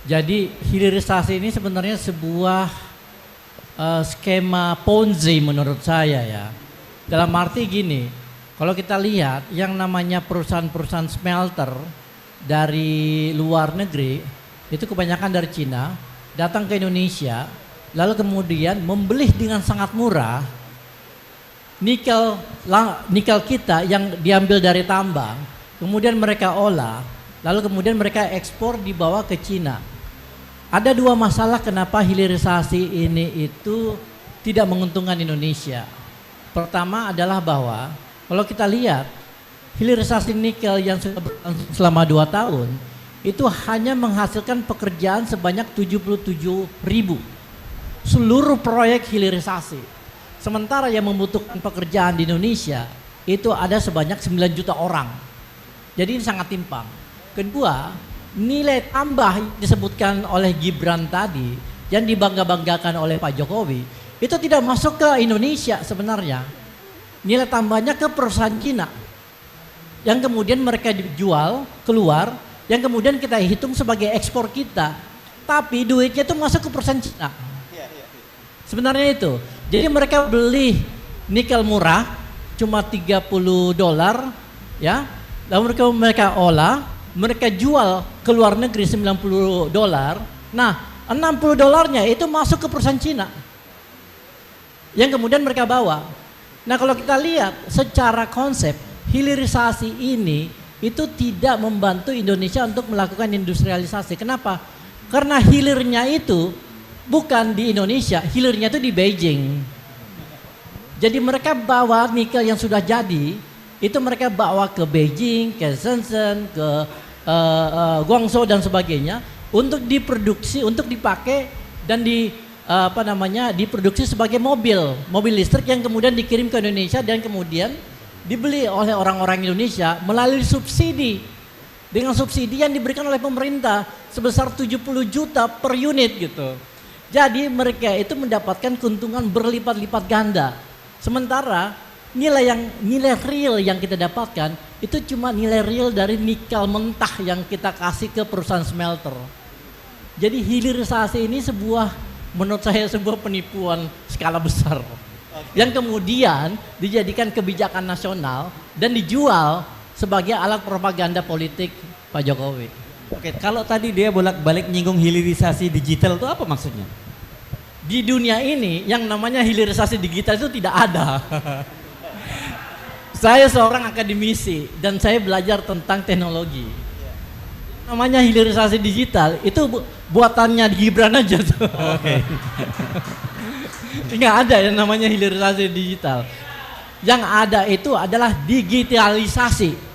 Jadi hilirisasi ini sebenarnya sebuah skema Ponzi menurut saya ya. Dalam arti gini, kalau kita lihat yang namanya perusahaan-perusahaan smelter dari luar negeri itu kebanyakan dari Cina datang ke Indonesia, lalu kemudian membeli dengan sangat murah nikel kita yang diambil dari tambang, kemudian mereka olah, lalu kemudian mereka ekspor dibawa ke Cina. Ada dua masalah kenapa hilirisasi ini itu tidak menguntungkan Indonesia. Pertama adalah bahwa kalau kita lihat hilirisasi nikel yang sudah berlangsung selama 2 tahun itu hanya menghasilkan pekerjaan sebanyak 77.000 seluruh proyek hilirisasi. Sementara yang membutuhkan pekerjaan di Indonesia itu ada sebanyak 9 juta orang. Jadi ini sangat timpang. Kedua, nilai tambah yang disebutkan oleh Gibran tadi yang dibangga-banggakan oleh Pak Jokowi itu tidak masuk ke Indonesia sebenarnya. Nilai tambahnya ke perusahaan Cina yang kemudian mereka dijual keluar, yang kemudian kita hitung sebagai ekspor kita, tapi duitnya itu masuk ke perusahaan Cina. Sebenarnya itu. Jadi mereka beli nikel murah cuma $30 ya. Lalu mereka olah, mereka jual ke luar negeri $90. Nah, $60 itu masuk ke perusahaan Cina. Yang kemudian mereka bawa. Nah, kalau kita lihat secara konsep hilirisasi ini itu tidak membantu Indonesia untuk melakukan industrialisasi. Kenapa? Karena hilirnya itu bukan di Indonesia, hilirnya itu di Beijing. Jadi mereka bawa nikel yang sudah jadi, itu mereka bawa ke Beijing, ke Shenzhen, ke Guangzhou dan sebagainya untuk diproduksi, untuk dipakai dan diproduksi sebagai mobil listrik yang kemudian dikirim ke Indonesia dan kemudian dibeli oleh orang-orang Indonesia melalui subsidi. Dengan subsidi yang diberikan oleh pemerintah sebesar 70 juta per unit gitu. Jadi mereka itu mendapatkan keuntungan berlipat-lipat ganda. Sementara nilai real yang kita dapatkan itu cuma nilai real dari nikel mentah yang kita kasih ke perusahaan smelter. Jadi hilirisasi ini menurut saya sebuah penipuan skala besar. Yang kemudian dijadikan kebijakan nasional dan dijual sebagai alat propaganda politik Pak Jokowi. Oke, kalau tadi dia bolak-balik nyinggung hilirisasi digital itu apa maksudnya? Di dunia ini yang namanya hilirisasi digital itu tidak ada. Saya seorang akademisi dan saya belajar tentang teknologi. Namanya hilirisasi digital itu buatannya Gibran aja tuh. Oke. Nggak ada yang namanya hilirisasi digital. Yang ada itu adalah digitalisasi.